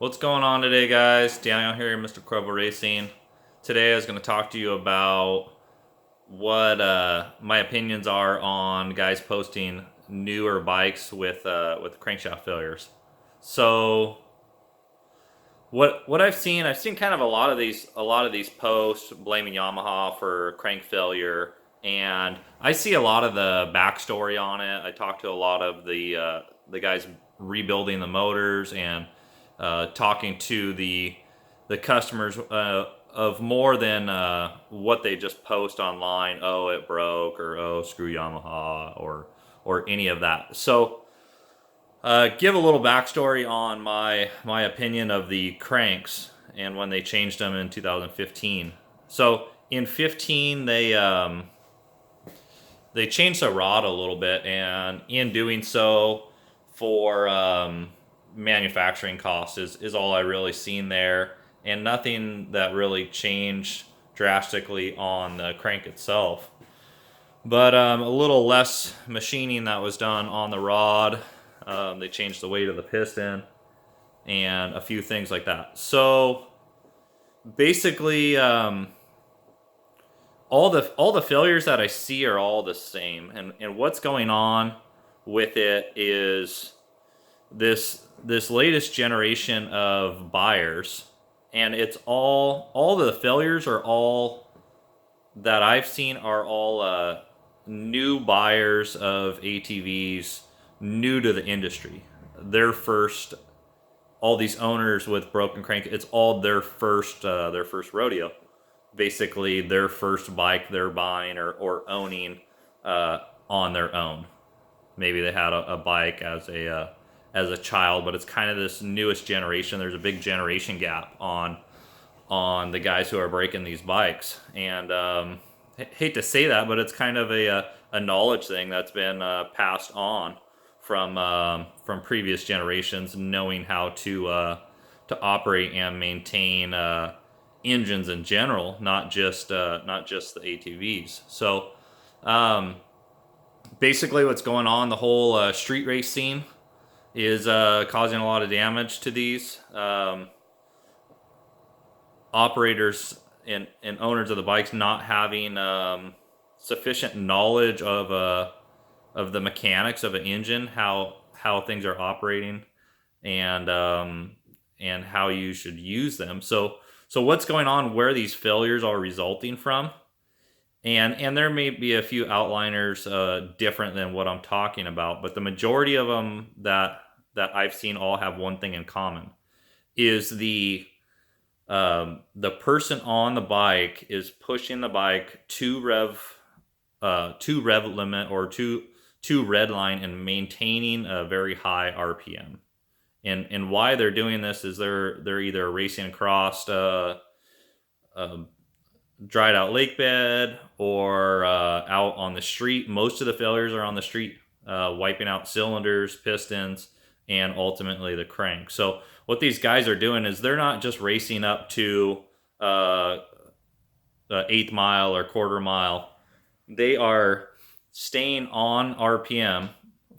What's going on today, guys? Daniel here, Mr. Cuervo Racing. Today I was going to talk to you about what my opinions are on guys posting newer bikes with crankshaft failures. So what I've seen kind of a lot of these posts blaming Yamaha for crank failure, and I see a lot of the backstory on it. I talked to a lot of the guys rebuilding the motors and talking to the customers of more than what they just post online. Oh, it broke, or oh, screw Yamaha, or any of that. So give a little backstory on my opinion of the cranks and when they changed them in 2015. So in 15 they changed the rod a little bit, and in doing so, for manufacturing costs is all I really seen there, and nothing that really changed drastically on the crank itself. But a little less machining that was done on the rod. They changed the weight of the piston and a few things like that. So basically, all the failures that I see are all the same. And what's going on with it is this latest generation of buyers, and it's all the failures are all that I've seen are all new buyers of ATVs, new to the industry. Their first, all these owners with broken crank, it's all their first rodeo. Basically, their first bike they're buying or owning on their own. Maybe they had a bike as a child, but it's kind of this newest generation. There's a big generation gap on the guys who are breaking these bikes, and hate to say that, but it's kind of a knowledge thing that's been passed on from previous generations, knowing how to operate and maintain engines in general, not just the ATVs. So basically, what's going on, the whole street race scene is causing a lot of damage to these operators and owners of the bikes not having sufficient knowledge of the mechanics of an engine, how things are operating, and how you should use them. So what's going on, where these failures are resulting from, and there may be a few outliners different than what I'm talking about, but the majority of them that I've seen all have one thing in common: is the person on the bike is pushing the bike to rev limit, or to red line, and maintaining a very high RPM. And why they're doing this is they're either racing across dried out lake bed, or out on the street. Most of the failures are on the street, wiping out cylinders, pistons, and ultimately the crank. So what these guys are doing is they're not just racing up to eighth mile or quarter mile. They are staying on RPM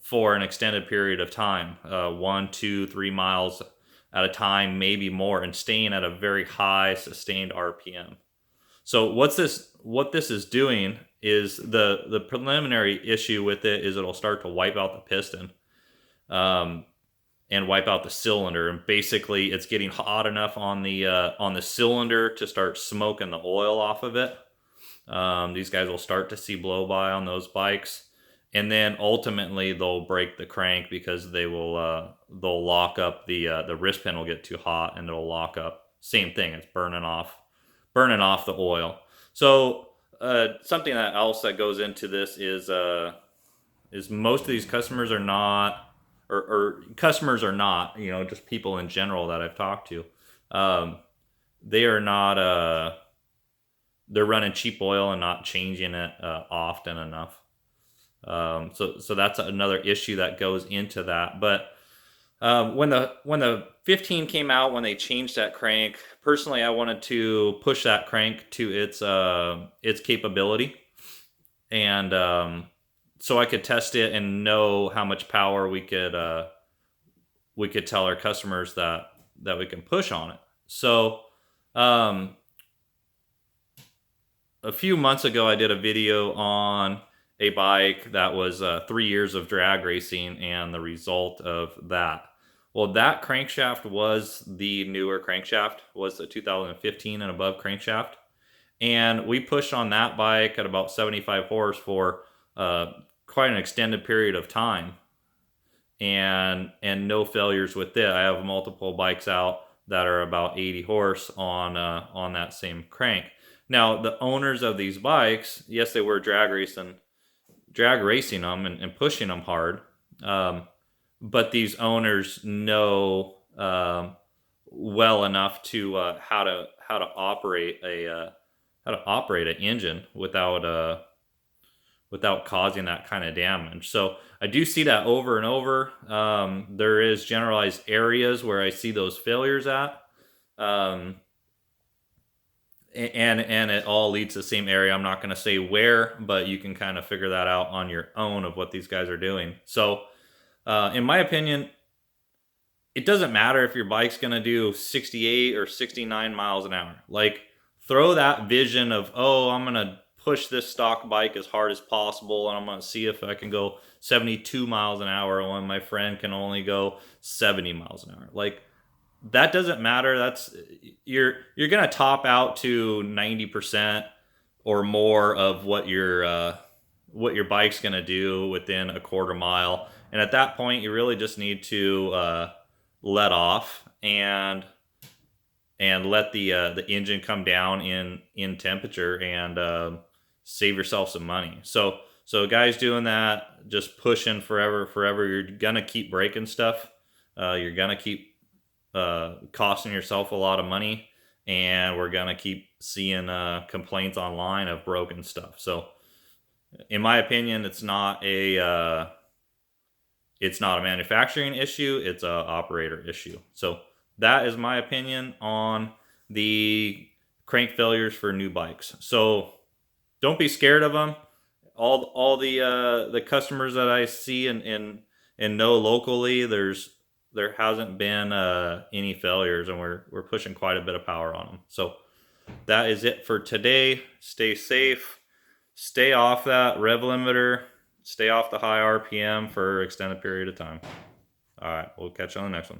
for an extended period of time, 1, 2, 3 miles at a time, maybe more, and staying at a very high sustained RPM. So what this is doing is the preliminary issue with it is it'll start to wipe out the piston, and wipe out the cylinder, and basically it's getting hot enough on the cylinder to start smoking the oil off of it. These guys will start to see blow by on those bikes, and then ultimately they'll break the crank because they'll lock up the wrist pin will get too hot, and it'll lock up. Same thing, it's burning off the oil. So something else that goes into this is most of these customers are not, or customers are not, just people in general that I've talked to, they are not, they're running cheap oil and not changing it often enough. So that's another issue that goes into that. But when the 15 came out, when they changed that crank, personally I wanted to push that crank to its capability, and so I could test it and know how much power we could tell our customers that push on it. So a few months ago, I did a video on a bike that was 3 years of drag racing and the result of that. Well, that crankshaft was the newer crankshaft, was the 2015 and above crankshaft. And we pushed on that bike at about 75 horse for quite an extended period of time, and no failures with it. I have multiple bikes out that are about 80 horse on that same crank. Now, the owners of these bikes, yes, they were drag racing them and pushing them hard, but these owners know well enough to how to operate an engine without causing that kind of damage. So I do see that over and over. There is generalized areas where I see those failures at. And it all leads to the same area. I'm not going to say where, but you can kind of figure that out on your own of what these guys are doing. So in my opinion, it doesn't matter if your bike's going to do 68 or 69 miles an hour. Like, throw that vision of, oh, I'm going to push this stock bike as hard as possible, and I'm going to see if I can go 72 miles an hour when my friend can only go 70 miles an hour. Like, that doesn't matter. That's you're going to top out to 90% or more of what your bike's going to do within a quarter mile. And at that point, you really just need to let off and let the engine come down in temperature and save yourself some money. So guys doing that, just pushing forever, you're gonna keep breaking stuff. You're gonna keep costing yourself a lot of money, and we're gonna keep seeing complaints online of broken stuff. So in my opinion, it's not a manufacturing issue, it's a operator issue. So that is my opinion on the crank failures for new bikes. So don't be scared of them. All the customers that I see and know locally, there hasn't been any failures, and we're pushing quite a bit of power on them. So that is it for today. Stay safe. Stay off that rev limiter. Stay off the high RPM for an extended period of time. All right, we'll catch you on the next one.